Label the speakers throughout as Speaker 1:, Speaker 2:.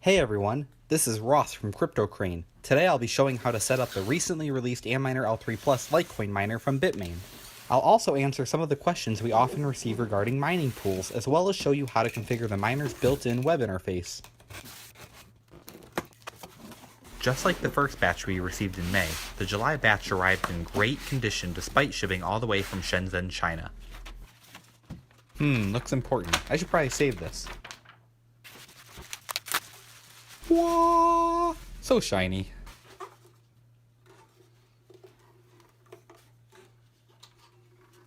Speaker 1: Hey everyone, this is Ross from CryptoCrane. Today I'll be showing how to set up the recently released AntMiner L3 Plus Litecoin miner from Bitmain. I'll also answer some of the questions we often receive regarding mining pools, as well as show you how to configure the miner's built-in web interface. Just like the first batch we received in May, the July batch arrived in great condition despite shipping all the way from Shenzhen, China. Looks important. I should probably save this. Whoa! So shiny.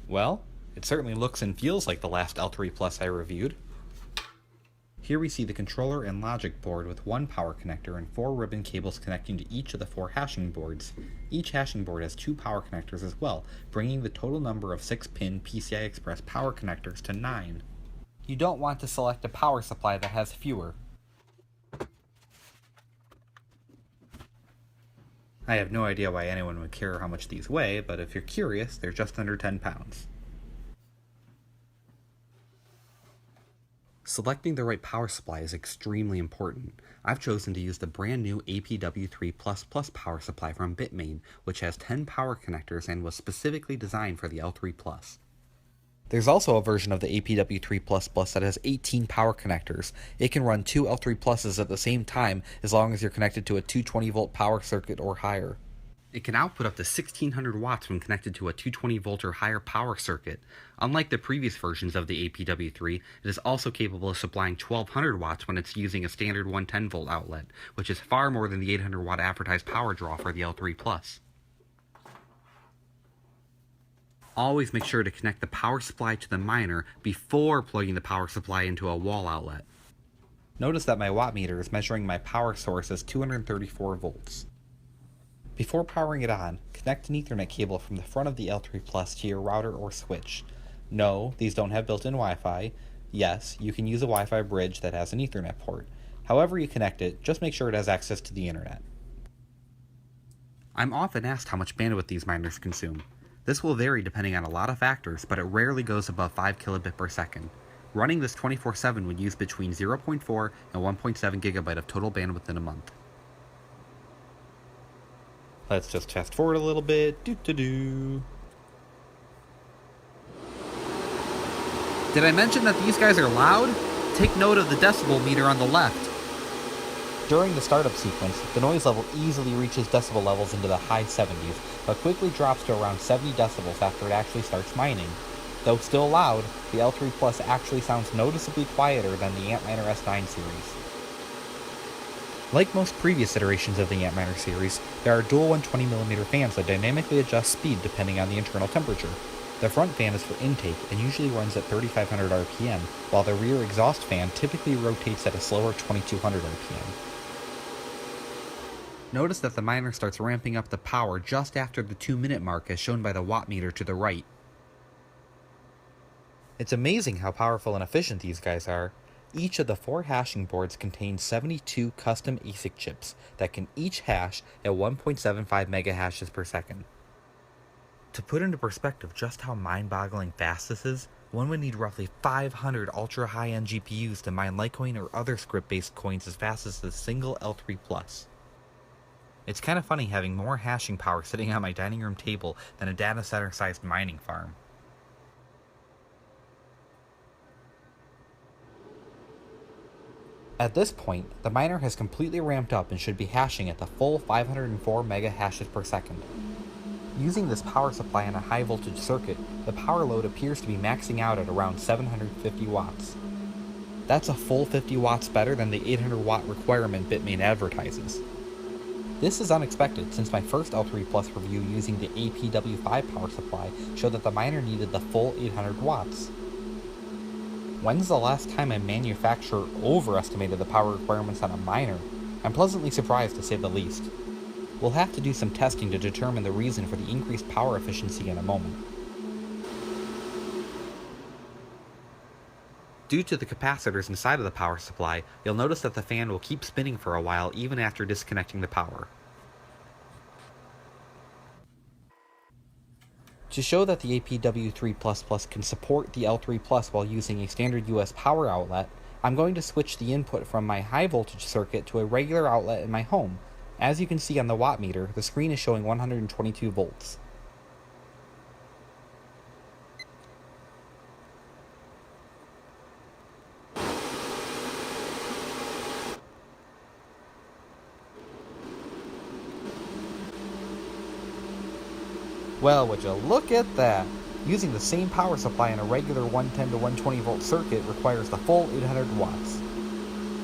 Speaker 1: Well, it certainly looks and feels like the last L3 Plus I reviewed. Here we see the controller and logic board with one power connector and 4 ribbon cables connecting to each of the 4 hashing boards. Each hashing board has 2 power connectors as well, bringing the total number of 6-pin PCI Express power connectors to 9. You don't want to select a power supply that has fewer. I have no idea why anyone would care how much these weigh, but if you're curious, they're just under 10 pounds. Selecting the right power supply is extremely important. I've chosen to use the brand new APW3++ power supply from Bitmain, which has 10 power connectors and was specifically designed for the L3 Plus. There's also a version of the APW3++ that has 18 power connectors. It can run 2 L3 Pluses at the same time as long as you're connected to a 220 volt power circuit or higher. It can output up to 1600 watts when connected to a 220 volt or higher power circuit. Unlike the previous versions of the APW3, it is also capable of supplying 1200 watts when it's using a standard 110 volt outlet, which is far more than the 800 watt advertised power draw for the L3 Plus. Always make sure to connect the power supply to the miner before plugging the power supply into a wall outlet. Notice that my watt meter is measuring my power source as 234 volts. Before powering it on, connect an Ethernet cable from the front of the L3 Plus to your router or switch. No, these don't have built-in Wi-Fi. Yes, you can use a Wi-Fi bridge that has an Ethernet port. However you connect it, just make sure it has access to the internet. I'm often asked how much bandwidth these miners consume. This will vary depending on a lot of factors, but it rarely goes above 5 kilobit per second. Running this 24/7 would use between 0.4 and 1.7 gigabyte of total bandwidth in a month. Let's just fast forward a little bit. Did I mention that these guys are loud? Take note of the decibel meter on the left. During the startup sequence, the noise level easily reaches decibel levels into the high 70s, but quickly drops to around 70 decibels after it actually starts mining. Though still loud, the L3 Plus actually sounds noticeably quieter than the AntMiner S9 series. Like most previous iterations of the AntMiner series, there are dual 120mm fans that dynamically adjust speed depending on the internal temperature. The front fan is for intake and usually runs at 3500 RPM, while the rear exhaust fan typically rotates at a slower 2200 RPM. Notice that the miner starts ramping up the power just after the 2-minute mark as shown by the watt meter to the right. It's amazing how powerful and efficient these guys are. Each of the 4 hashing boards contains 72 custom ASIC chips that can each hash at 1.75 megahashes per second. To put into perspective just how mind-boggling fast this is, one would need roughly 500 ultra-high-end GPUs to mine Litecoin or other script-based coins as fast as the single L3 Plus. It's kind of funny having more hashing power sitting on my dining room table than a data center-sized mining farm. At this point, the miner has completely ramped up and should be hashing at the full 504 megahashes per second. Using this power supply in a high voltage circuit, the power load appears to be maxing out at around 750 watts. That's a full 50 watts better than the 800 watt requirement Bitmain advertises. This is unexpected since my first L3 Plus review using the APW5 power supply showed that the miner needed the full 800 watts. When's the last time a manufacturer overestimated the power requirements on a miner? I'm pleasantly surprised to say the least. We'll have to do some testing to determine the reason for the increased power efficiency in a moment. Due to the capacitors inside of the power supply, you'll notice that the fan will keep spinning for a while even after disconnecting the power. To show that the APW3++ can support the L3 Plus while using a standard US power outlet, I'm going to switch the input from my high voltage circuit to a regular outlet in my home. As you can see on the watt meter, the screen is showing 122 volts. Well, would you look at that? Using the same power supply in a regular 110 to 120 volt circuit requires the full 800 watts.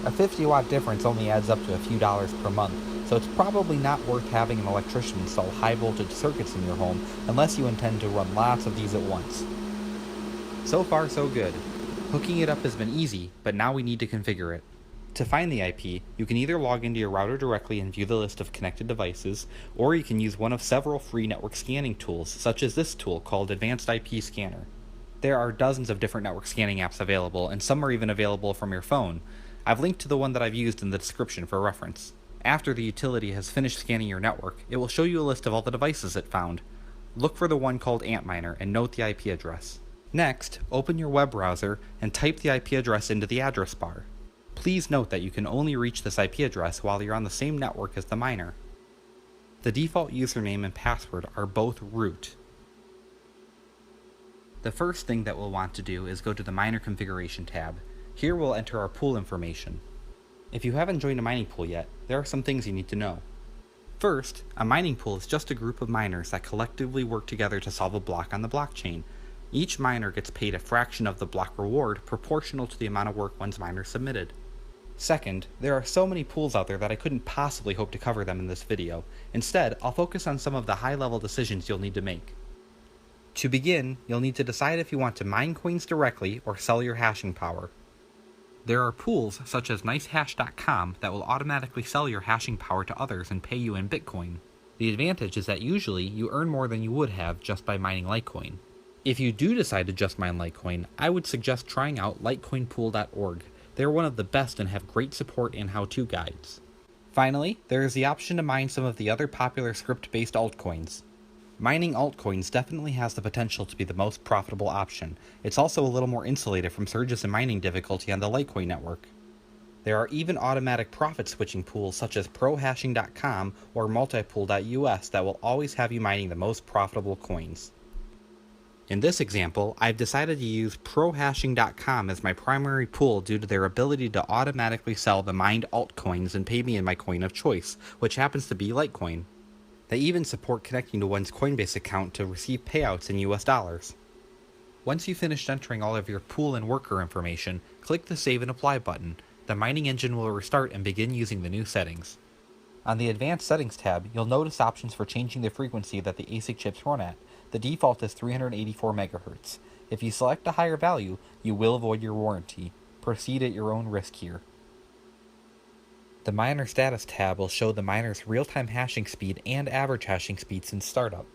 Speaker 1: A 50 watt difference only adds up to a few dollars per month, so it's probably not worth having an electrician install high voltage circuits in your home unless you intend to run lots of these at once. So far so good. Hooking it up has been easy, but now we need to configure it. To find the IP, you can either log into your router directly and view the list of connected devices, or you can use one of several free network scanning tools, such as this tool called Advanced IP Scanner. There are dozens of different network scanning apps available, and some are even available from your phone. I've linked to the one that I've used in the description for reference. After the utility has finished scanning your network, it will show you a list of all the devices it found. Look for the one called AntMiner and note the IP address. Next, open your web browser and type the IP address into the address bar. Please note that you can only reach this IP address while you're on the same network as the miner. The default username and password are both root. The first thing that we'll want to do is go to the miner configuration tab. Here we'll enter our pool information. If you haven't joined a mining pool yet, there are some things you need to know. First, a mining pool is just a group of miners that collectively work together to solve a block on the blockchain. Each miner gets paid a fraction of the block reward proportional to the amount of work one's miner submitted. Second, there are so many pools out there that I couldn't possibly hope to cover them in this video. Instead, I'll focus on some of the high-level decisions you'll need to make. To begin, you'll need to decide if you want to mine coins directly or sell your hashing power. There are pools such as nicehash.com that will automatically sell your hashing power to others and pay you in Bitcoin. The advantage is that usually you earn more than you would have just by mining Litecoin. If you do decide to just mine Litecoin, I would suggest trying out litecoinpool.org. They're one of the best and have great support and how-to guides. Finally, there is the option to mine some of the other popular script-based altcoins. Mining altcoins definitely has the potential to be the most profitable option. It's also a little more insulated from surges in mining difficulty on the Litecoin network. There are even automatic profit switching pools such as prohashing.com or multipool.us that will always have you mining the most profitable coins. In this example, I've decided to use prohashing.com as my primary pool due to their ability to automatically sell the mined altcoins and pay me in my coin of choice, which happens to be Litecoin. They even support connecting to one's Coinbase account to receive payouts in US dollars. Once you've finished entering all of your pool and worker information, click the Save and Apply button. The mining engine will restart and begin using the new settings. On the Advanced Settings tab, you'll notice options for changing the frequency that the ASIC chips run at. The default is 384 MHz. If you select a higher value, you will void your warranty. Proceed at your own risk here. The Miner Status tab will show the miner's real-time hashing speed and average hashing speed since startup.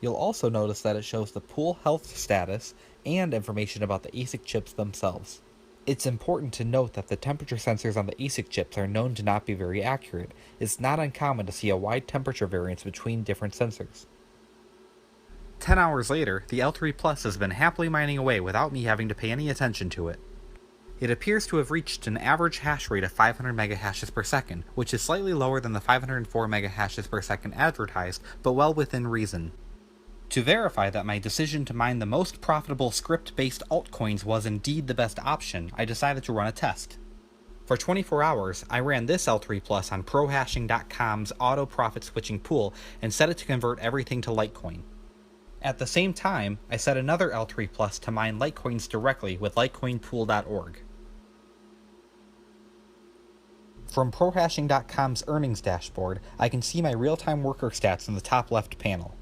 Speaker 1: You'll also notice that it shows the pool health status and information about the ASIC chips themselves. It's important to note that the temperature sensors on the ASIC chips are known to not be very accurate. It's not uncommon to see a wide temperature variance between different sensors. 10 hours later, the L3 Plus has been happily mining away without me having to pay any attention to it. It appears to have reached an average hash rate of 500 megahashes per second, which is slightly lower than the 504 megahashes per second advertised, but well within reason. To verify that my decision to mine the most profitable script-based altcoins was indeed the best option, I decided to run a test. For 24 hours, I ran this L3 Plus on prohashing.com's auto profit switching pool and set it to convert everything to Litecoin. At the same time, I set another L3 Plus to mine Litecoins directly with litecoinpool.org. From prohashing.com's earnings dashboard, I can see my real-time worker stats in the top left panel.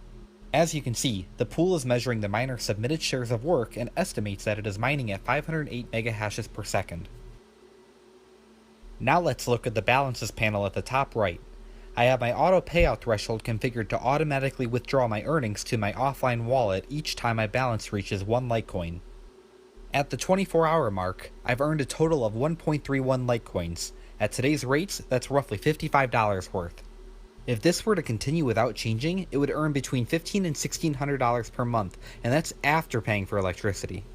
Speaker 1: As you can see, the pool is measuring the miner's submitted shares of work and estimates that it is mining at 508 megahashes per second. Now let's look at the balances panel at the top right. I have my auto payout threshold configured to automatically withdraw my earnings to my offline wallet each time my balance reaches 1 Litecoin. At the 24-hour mark, I've earned a total of 1.31 Litecoins. At today's rates, that's roughly $55 worth. If this were to continue without changing, it would earn between $1,500 and $1,600 per month, and that's after paying for electricity.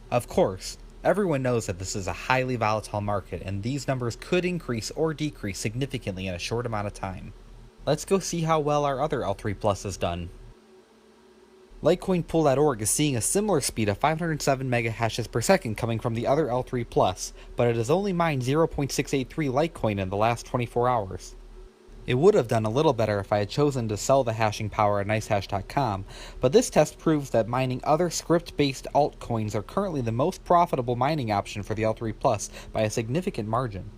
Speaker 1: Of course, Everyone knows that this is a highly volatile market, and these numbers could increase or decrease significantly in a short amount of time. Let's go see how well our other L3 Plus has done. Litecoinpool.org is seeing a similar speed of 507 megahashes per second coming from the other L3 Plus, but it has only mined 0.683 Litecoin in the last 24 hours. It would have done a little better if I had chosen to sell the hashing power at nicehash.com, but this test proves that mining other script-based altcoins are currently the most profitable mining option for the L3 Plus by a significant margin.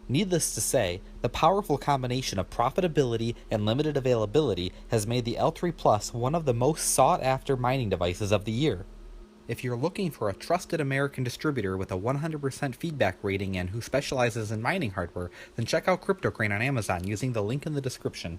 Speaker 1: Needless to say, the powerful combination of profitability and limited availability has made the L3 Plus one of the most sought-after mining devices of the year. If you're looking for a trusted American distributor with a 100% feedback rating and who specializes in mining hardware, then check out CryptoCrane on Amazon using the link in the description.